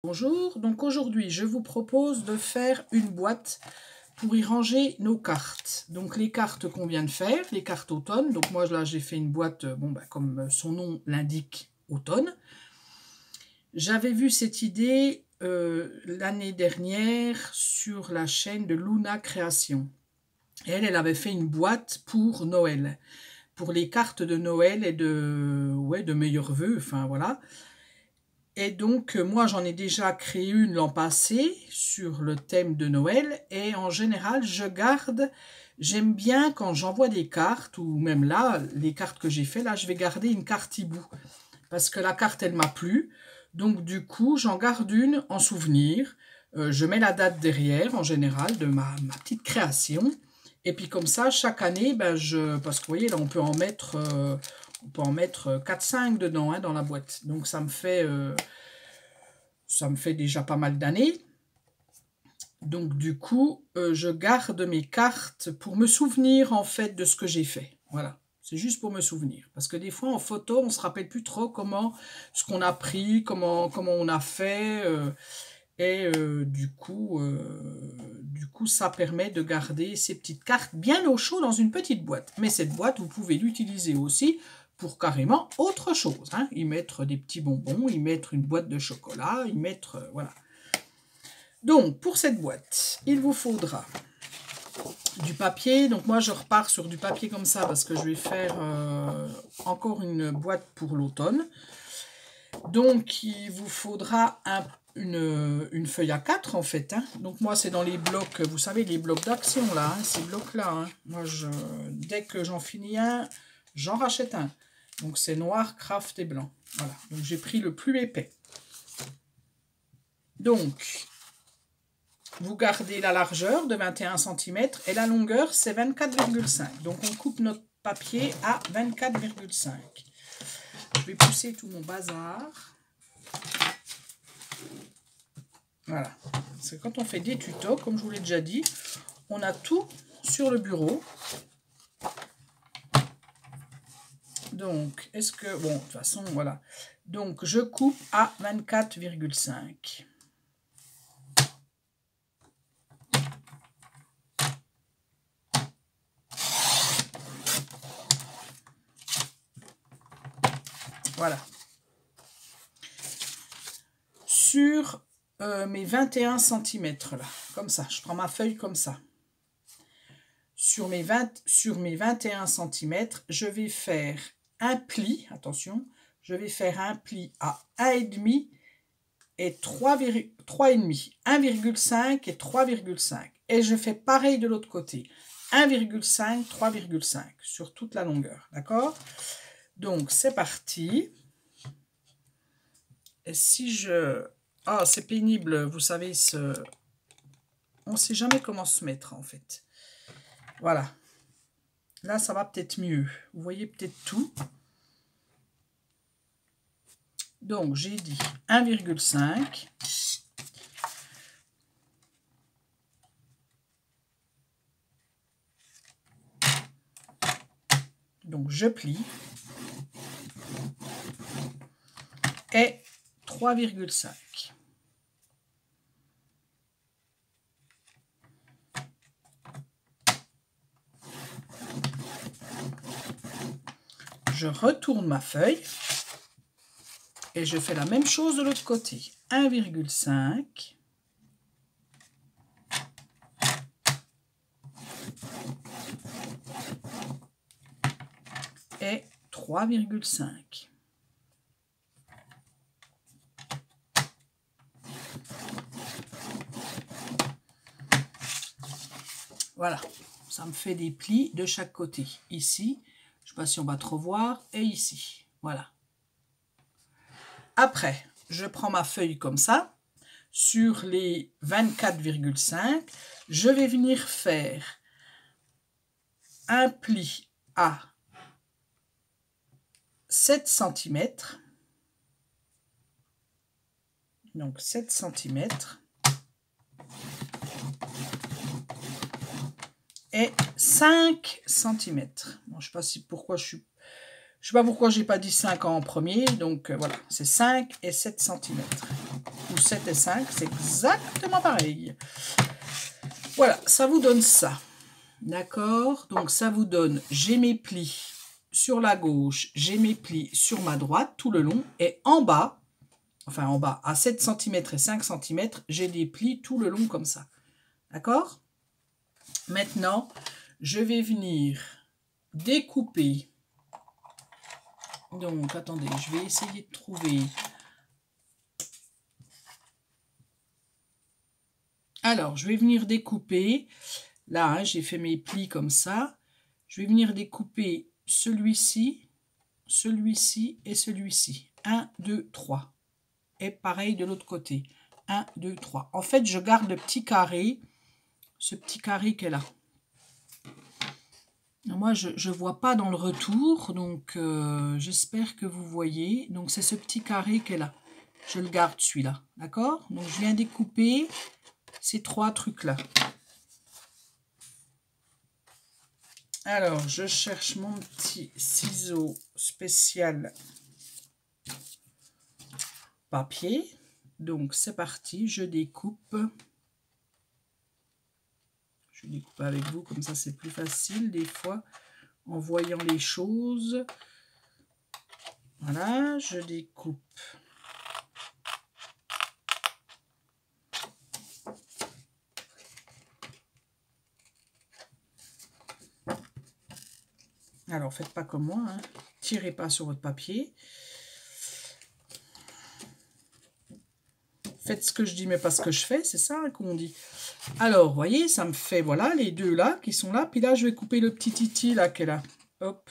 Bonjour, donc aujourd'hui je vous propose de faire une boîte pour y ranger nos cartes. Donc les cartes qu'on vient de faire, les cartes automne, donc moi là j'ai fait une boîte, comme son nom l'indique, automne. J'avais vu cette idée l'année dernière sur la chaîne de Luna Création. Et elle avait fait une boîte pour Noël, pour les cartes de Noël et de meilleurs vœux, enfin voilà. Et donc, moi, j'en ai déjà créé une l'an passé sur le thème de Noël. Et en général, j'aime bien quand j'envoie des cartes, ou même là, les cartes que j'ai fait, là, je vais garder une carte hibou. Parce que la carte, elle m'a plu. Donc, du coup, j'en garde une en souvenir. Je mets la date derrière, en général, de ma petite création. Et puis, comme ça, chaque année, parce que vous voyez, là, on peut en mettre 4-5 dedans, hein, dans la boîte. Donc, ça me fait déjà pas mal d'années. Donc du coup, je garde mes cartes pour me souvenir en fait de ce que j'ai fait. Voilà, c'est juste pour me souvenir. Parce que des fois en photo, on ne se rappelle plus trop ce qu'on a pris, comment on a fait. Du coup, ça permet de garder ces petites cartes bien au chaud dans une petite boîte. Mais cette boîte, vous pouvez l'utiliser aussi pour carrément autre chose. Hein. Y mettre des petits bonbons, y mettre une boîte de chocolat, y mettre... voilà. Donc, pour cette boîte, il vous faudra du papier. Donc, moi, je repars sur du papier comme ça parce que je vais faire encore une boîte pour l'automne. Donc, il vous faudra une feuille A4 en fait. Hein. Donc, moi, c'est dans les blocs, vous savez, les blocs d'action là, hein, ces blocs-là. Hein. Moi, dès que j'en finis un, j'en rachète un. Donc, c'est noir, craft et blanc. Voilà. Donc, j'ai pris le plus épais. Donc, vous gardez la largeur de 21 cm et la longueur, c'est 24,5. Donc, on coupe notre papier à 24,5. Je vais pousser tout mon bazar. Voilà. Parce que quand on fait des tutos, comme je vous l'ai déjà dit, on a tout sur le bureau. Donc, bon, de toute façon, voilà. Donc, je coupe à 24,5. Voilà. Sur mes 21 cm, là, comme ça. Je prends ma feuille comme ça. Sur mes 21 cm, je vais faire un pli, attention, je vais faire un pli à 1,5 et 3,5, 1,5 et 3,5. Et je fais pareil de l'autre côté, 1,5, 3,5 sur toute la longueur, d'accord? Donc, c'est parti. Et si je... Ah, c'est pénible, vous savez, on ne sait jamais comment se mettre, en fait. Voilà. Là, ça va peut-être mieux. Vous voyez peut-être tout. Donc, j'ai dit 1,5. Donc, je plie. Et 3,5. Je retourne ma feuille et je fais la même chose de l'autre côté. 1,5 et 3,5. Voilà, ça me fait des plis de chaque côté. Ici, je ne sais pas si on va trop voir, et ici, voilà. Après, je prends ma feuille comme ça. Sur les 24,5, je vais venir faire un pli à 7 cm. Donc 7 cm. Et 5 cm. Bon, je ne sais pas pourquoi j'ai pas dit 5 en premier. Donc voilà, c'est 5 et 7 cm. Ou 7 et 5, c'est exactement pareil. Voilà, ça vous donne ça. D'accord? Donc ça vous donne, j'ai mes plis sur la gauche, j'ai mes plis sur ma droite tout le long. Et en bas, enfin en bas, à 7 cm et 5 cm, j'ai des plis tout le long comme ça. D'accord? Maintenant, je vais venir découper. Donc, attendez, je vais essayer de trouver. Alors, je vais venir découper. Là, hein, j'ai fait mes plis comme ça. Je vais venir découper celui-ci, celui-ci et celui-ci. 1, 2, 3. Et pareil de l'autre côté. 1, 2, 3. En fait, je garde le petit carré, ce petit carré qui est là. Moi, je ne vois pas dans le retour, donc j'espère que vous voyez. Donc, c'est ce petit carré qui est là. Je le garde, celui-là. D'accord? Donc, je viens découper ces 3 trucs-là. Alors, je cherche mon petit ciseau spécial papier. Donc, c'est parti. Je découpe. Je découpe avec vous, comme ça c'est plus facile des fois en voyant les choses. Voilà, je découpe. Alors, faites pas comme moi, hein. Tirez pas sur votre papier. Faites ce que je dis, mais pas ce que je fais, c'est ça hein, qu'on dit. Alors, vous voyez, ça me fait, voilà, les deux là, qui sont là. Puis là, je vais couper le petit titi là, qui est là. Hop.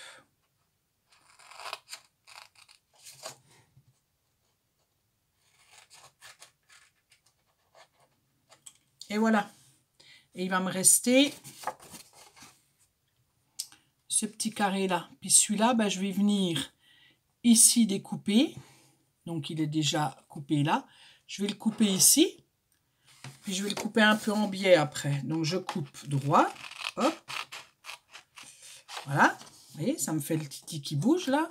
Et voilà. Et il va me rester ce petit carré là. Puis celui-là, ben, je vais venir ici découper. Donc, il est déjà coupé là. Je vais le couper ici. Puis, je vais le couper un peu en biais après. Donc, je coupe droit. Hop. Voilà. Vous voyez, ça me fait le titi qui bouge là.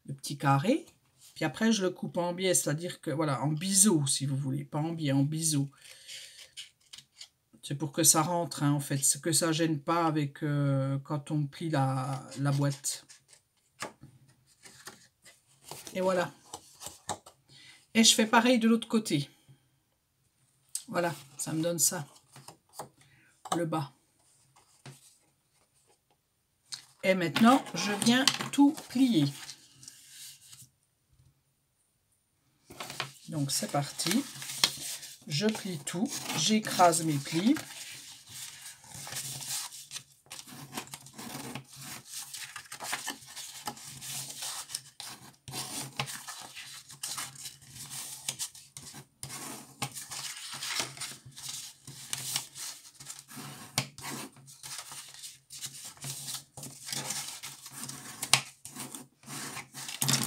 Le petit carré. Puis après, je le coupe en biais. C'est-à-dire que, voilà, en biseau, si vous voulez. Pas en biais, en biseau. C'est pour que ça rentre, hein, en fait. C'est que ça gêne pas avec quand on plie la boîte. Et voilà. Et je fais pareil de l'autre côté. Voilà, ça me donne ça. Le bas. Et maintenant, je viens tout plier. Donc, c'est parti. Je plie tout. J'écrase mes plis.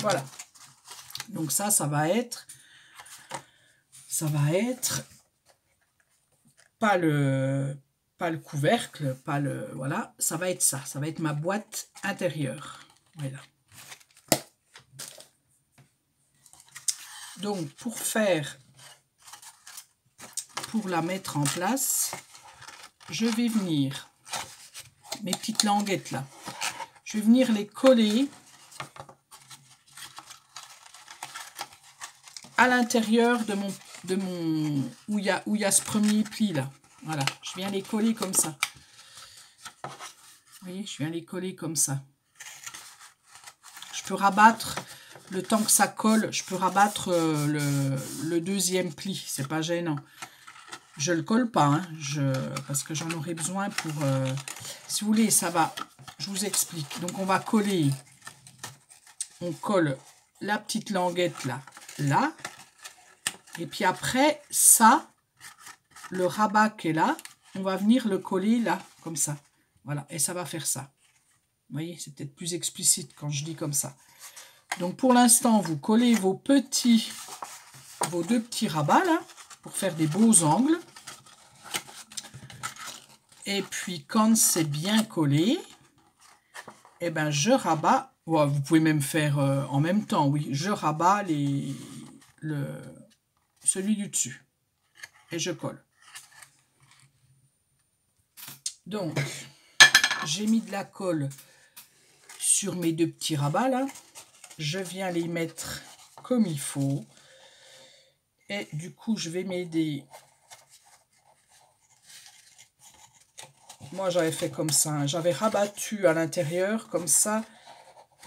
Voilà. Donc ça va être pas le couvercle, pas le, voilà, ça va être ça. Ça va être ma boîte intérieure. Voilà. Donc pour la mettre en place, je vais venir, mes petites languettes là, je vais venir les coller à l'intérieur de mon où il y a ce premier pli là. Voilà, je viens les coller comme ça. Vous voyez, je viens les coller comme ça. Je peux rabattre, le temps que ça colle, je peux rabattre le deuxième pli, c'est pas gênant. Je le colle pas, hein, parce que j'en aurai besoin pour... si vous voulez, ça va, je vous explique. Donc on va coller, on colle la petite languette là. Et puis après, ça, le rabat qui est là, on va venir le coller là, comme ça. Voilà, et ça va faire ça. Vous voyez, c'est peut-être plus explicite quand je dis comme ça. Donc pour l'instant, vous collez vos deux petits rabats là, pour faire des beaux angles. Et puis quand c'est bien collé, eh ben je rabats. Vous pouvez même faire en même temps, oui. Je rabats celui du dessus. Et je colle. Donc, j'ai mis de la colle sur mes deux petits rabats là. Je viens les mettre comme il faut. Et du coup, je vais m'aider. Moi, j'avais fait comme ça. Hein. J'avais rabattu à l'intérieur. Comme ça,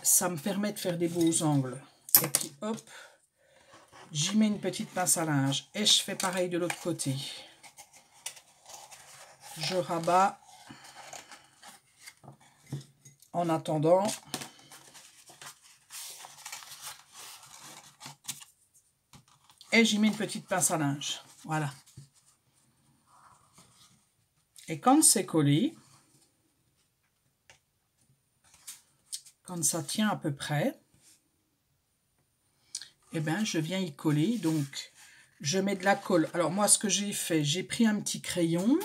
ça me permet de faire des beaux angles. Et puis, hop, j'y mets une petite pince à linge. Et je fais pareil de l'autre côté. Je rabats. En attendant, et j'y mets une petite pince à linge. Voilà. Et quand c'est collé, quand ça tient à peu près, eh bien, je viens y coller. Donc, je mets de la colle. Alors, moi, ce que j'ai fait, j'ai pris un petit crayon.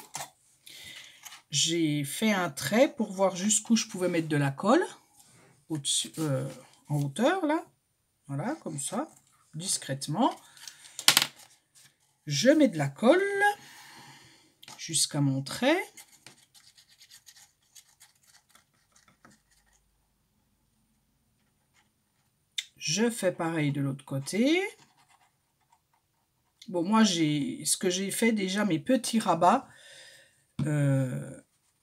J'ai fait un trait pour voir jusqu'où je pouvais mettre de la colle. Au-dessus, en hauteur, là. Voilà, comme ça, discrètement. Je mets de la colle jusqu'à mon trait. Je fais pareil de l'autre côté. Bon, moi, ce que j'ai fait déjà, mes petits rabats,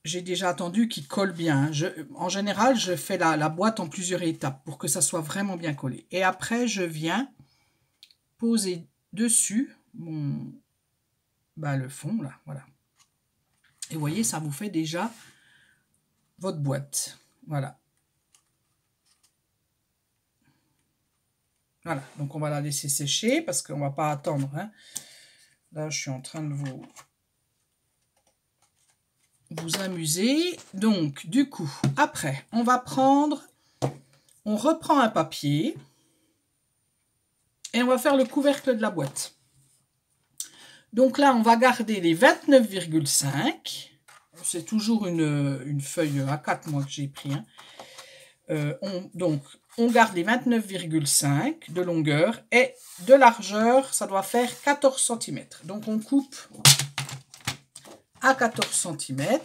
j'ai déjà attendu qu'ils collent bien. En général, je fais la boîte en plusieurs étapes pour que ça soit vraiment bien collé. Et après, je viens poser dessus le fond, là, voilà. Et vous voyez, ça vous fait déjà votre boîte. Voilà. Voilà, donc on va la laisser sécher parce qu'on ne va pas attendre. Hein. Là, je suis en train de vous amuser. Donc, du coup, après, on reprend un papier et on va faire le couvercle de la boîte. Donc là, on va garder les 29,5. C'est toujours une feuille A4, moi, que j'ai pris. Hein. On garde les 29,5 de longueur et de largeur, ça doit faire 14 cm. Donc, on coupe à 14 cm.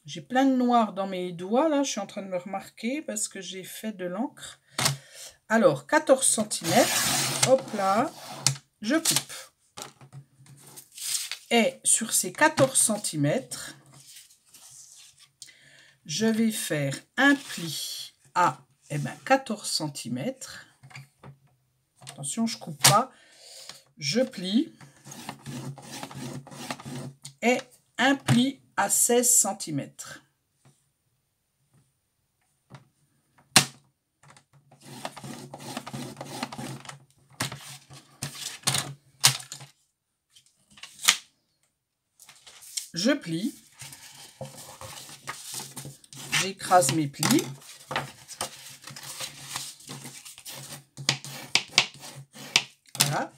J'ai plein de noir dans mes doigts, là, je suis en train de me remarquer parce que j'ai fait de l'encre. Alors, 14 cm, hop là, je coupe. Et sur ces 14 cm, je vais faire un pli à 14 cm. Attention, je ne coupe pas. Je plie. Et un pli à 16 cm. Je plie. J'écrase mes plis. Voilà.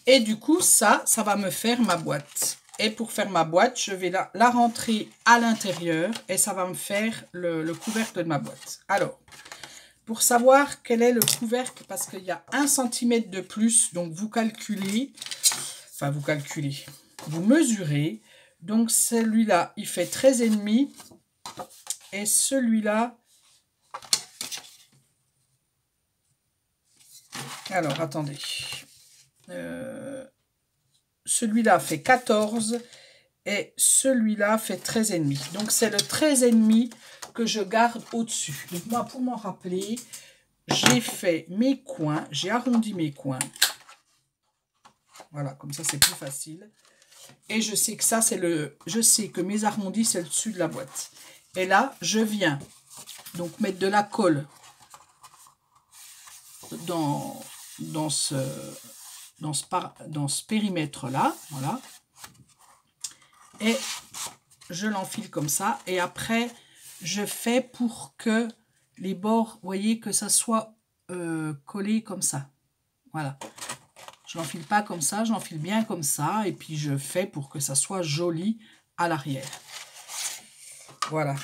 Et du coup, ça va me faire ma boîte. Et pour faire ma boîte, je vais la rentrer à l'intérieur et ça va me faire le couvercle de ma boîte. Alors, pour savoir quel est le couvercle, parce qu'il y a 1 cm de plus, donc vous calculez, vous mesurez. Donc celui-là, il fait 13,5 et celui-là, alors attendez, celui-là fait 14 et celui-là fait 13,5. Donc c'est le 13,5 que je garde au-dessus. Donc moi, pour m'en rappeler, j'ai fait mes coins, j'ai arrondi mes coins. Voilà, comme ça c'est plus facile. Et je sais que ça c'est je sais que mes arrondis c'est le dessus de la boîte. Et là, je viens donc mettre de la colle dans ce périmètre-là, voilà. Et je l'enfile comme ça. Et après, je fais pour que les bords, vous voyez, que ça soit collé comme ça. Voilà. Je l'enfile pas comme ça, je l'enfile bien comme ça. Et puis, je fais pour que ça soit joli à l'arrière. Voilà.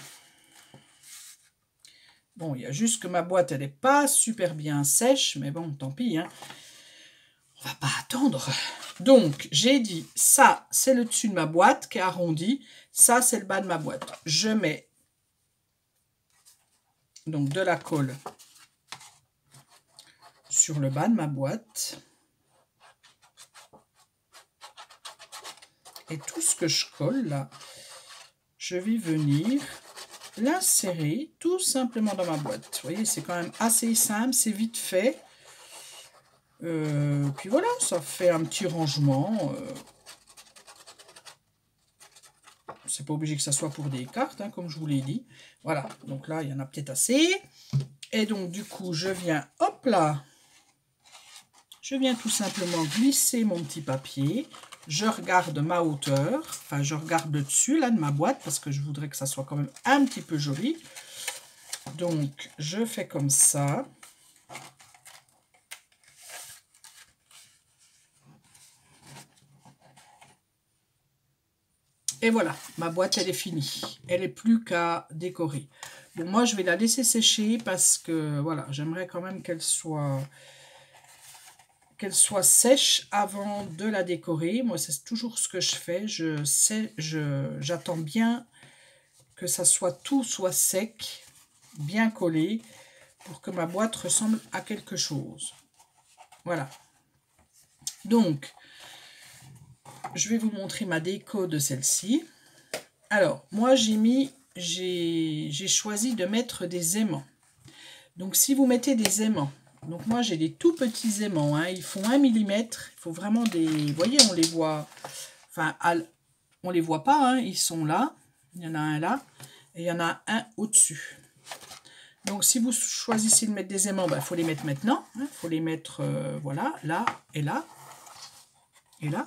Bon, il y a juste que ma boîte, elle n'est pas super bien sèche, mais bon, tant pis, hein. On va pas attendre. Donc, j'ai dit, ça, c'est le dessus de ma boîte qui est arrondi. Ça, c'est le bas de ma boîte. Je mets donc de la colle sur le bas de ma boîte. Et tout ce que je colle là, je vais venir l'insérer tout simplement dans ma boîte. Vous voyez, c'est quand même assez simple, c'est vite fait. Puis voilà, ça fait un petit rangement. C'est pas obligé que ça soit pour des cartes, hein, comme je vous l'ai dit. Voilà, donc là, il y en a peut-être assez. Et donc, du coup, je viens, hop là, je viens tout simplement glisser mon petit papier. Je regarde ma hauteur, enfin, je regarde le dessus, là, de ma boîte, parce que je voudrais que ça soit quand même un petit peu joli. Donc, je fais comme ça. Et voilà, ma boîte, elle est finie. Elle n'est plus qu'à décorer. Bon, moi, je vais la laisser sécher parce que, voilà, j'aimerais quand même qu'elle soit sèche avant de la décorer. Moi, c'est toujours ce que je fais. J'attends bien que ça tout soit sec, bien collé, pour que ma boîte ressemble à quelque chose. Voilà. Donc, je vais vous montrer ma déco de celle-ci. Alors, moi, j'ai choisi de mettre des aimants. Donc, si vous mettez des aimants, donc moi, j'ai des tout petits aimants, hein, ils font 1 mm. Il faut vraiment des... Vous voyez, on les voit... Enfin, on les voit pas, hein, ils sont là. Il y en a un là, et il y en a un au-dessus. Donc, si vous choisissez de mettre des aimants, il faut les mettre maintenant. Il faut les mettre, voilà, là et là. Et là.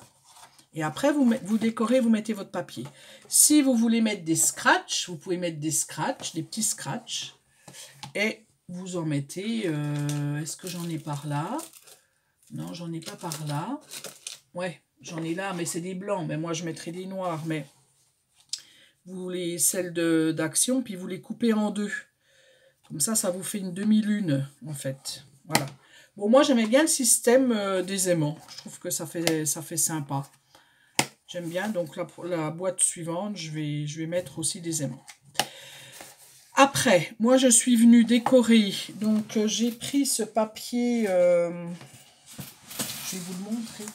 Et après, vous décorez, vous mettez votre papier. Si vous voulez mettre des scratchs, vous pouvez mettre des scratchs, des petits scratchs. Et vous en mettez... Est-ce que j'en ai par là? Non, j'en ai pas par là. Ouais, j'en ai là, mais c'est des blancs. Mais moi, je mettrai des noirs. Mais vous les celles d'action, puis vous les coupez en deux. Comme ça, ça vous fait une demi-lune, en fait. Voilà. Bon, moi, j'aimais bien le système des aimants. Je trouve que ça fait sympa. J'aime bien. Donc, la boîte suivante, je vais mettre aussi des aimants. Après, moi, je suis venue décorer. Donc, j'ai pris ce papier. Je vais vous le montrer.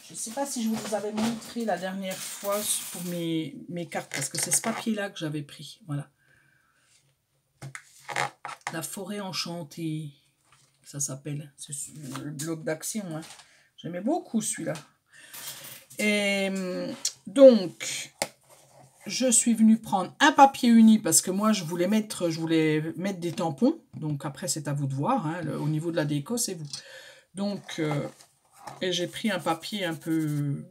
Je ne sais pas si je vous avais montré la dernière fois pour mes cartes. Parce que c'est ce papier-là que j'avais pris. Voilà. La forêt enchantée. Ça s'appelle. C'est le bloc d'action. Hein. J'aimais beaucoup celui-là. Et donc, je suis venue prendre un papier uni parce que moi, je voulais mettre des tampons. Donc, après, c'est à vous de voir. Hein, au niveau de la déco, c'est vous. Donc, et j'ai pris un papier un peu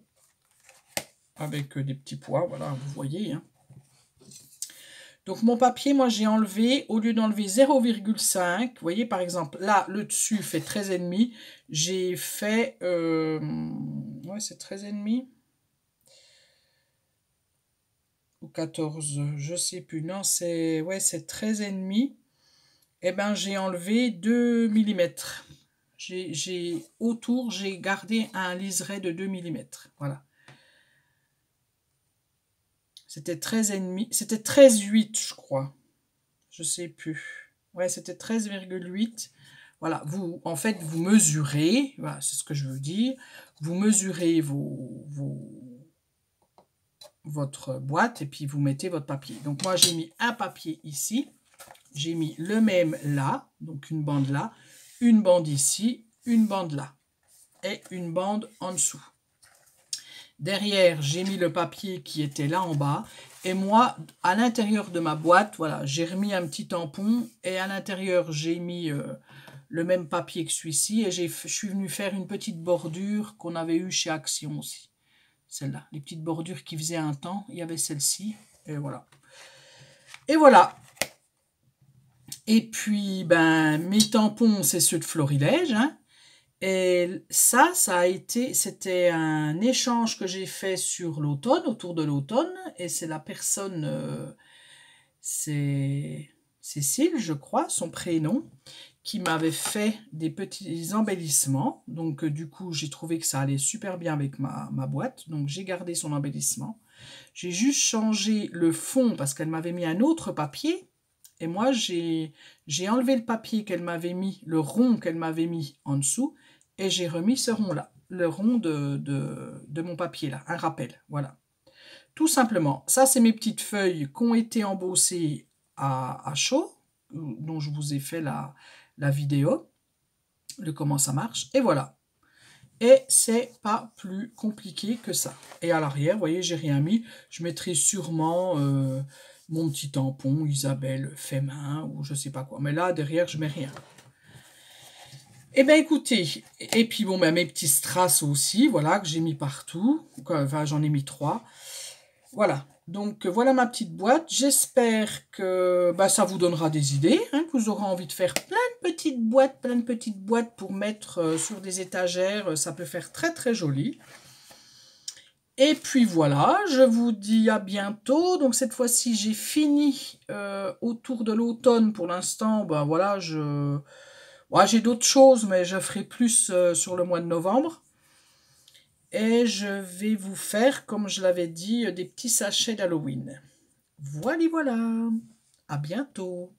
avec des petits pois. Voilà, vous voyez. Hein. Donc, mon papier, moi, j'ai enlevé, au lieu d'enlever 0,5, vous voyez, par exemple, là, le dessus fait 13,5. J'ai fait... ouais, c'est 13,5. Ou 14, je sais plus. Non, c'est... Ouais, c'est 13,5. Eh bien, j'ai enlevé 2 mm. Autour, j'ai gardé un liseré de 2 mm. Voilà. C'était 13,5. C'était 13,8, je crois. Je sais plus. Ouais, c'était 13,8. Voilà, en fait, vous mesurez, voilà, c'est ce que je veux dire, vous mesurez votre boîte et puis vous mettez votre papier. Donc, moi, j'ai mis un papier ici, j'ai mis le même là, donc une bande là, une bande ici, une bande là et une bande en dessous. Derrière, j'ai mis le papier qui était là en bas. Et moi, à l'intérieur de ma boîte, voilà, j'ai remis un petit tampon. Et à l'intérieur, j'ai mis le même papier que celui-ci. Et je suis venue faire une petite bordure qu'on avait eue chez Action aussi. Celle-là, les petites bordures qui faisaient un temps. Il y avait celle-ci. Et voilà. Et voilà. Et puis, ben, mes tampons, c'est ceux de Florilège. Hein. Et ça a été, c'était un échange que j'ai fait sur l'automne, autour de l'automne, et c'est la personne, c'est Cécile, je crois, son prénom, qui m'avait fait des petits embellissements. Donc, du coup, j'ai trouvé que ça allait super bien avec ma boîte. Donc, j'ai gardé son embellissement. J'ai juste changé le fond parce qu'elle m'avait mis un autre papier. Et moi, j'ai enlevé le papier qu'elle m'avait mis, le rond qu'elle m'avait mis en dessous, et j'ai remis ce rond-là, le rond de mon papier là, un rappel, voilà. Tout simplement, ça c'est mes petites feuilles qui ont été embossées à chaud, dont je vous ai fait la vidéo, de comment ça marche, et voilà. Et c'est pas plus compliqué que ça. Et à l'arrière, vous voyez, j'ai rien mis. Je mettrai sûrement mon petit tampon Isabelle fait main ou je sais pas quoi. Mais là, derrière, je mets rien. Eh bien, écoutez, et puis bon, ben, mes petits strass aussi, voilà, que j'ai mis partout. Enfin, j'en ai mis 3. Voilà. Donc, voilà ma petite boîte. J'espère que bah, ça vous donnera des idées, hein, que vous aurez envie de faire plein de petites boîtes pour mettre sur des étagères. Ça peut faire très, très joli. Et puis voilà, je vous dis à bientôt. Donc cette fois-ci, j'ai fini autour de l'automne. Pour l'instant, ben voilà, j'ai d'autres choses, mais je ferai plus sur le mois de novembre. Et je vais vous faire, comme je l'avais dit, des petits sachets d'Halloween. Voilà, voilà. À bientôt.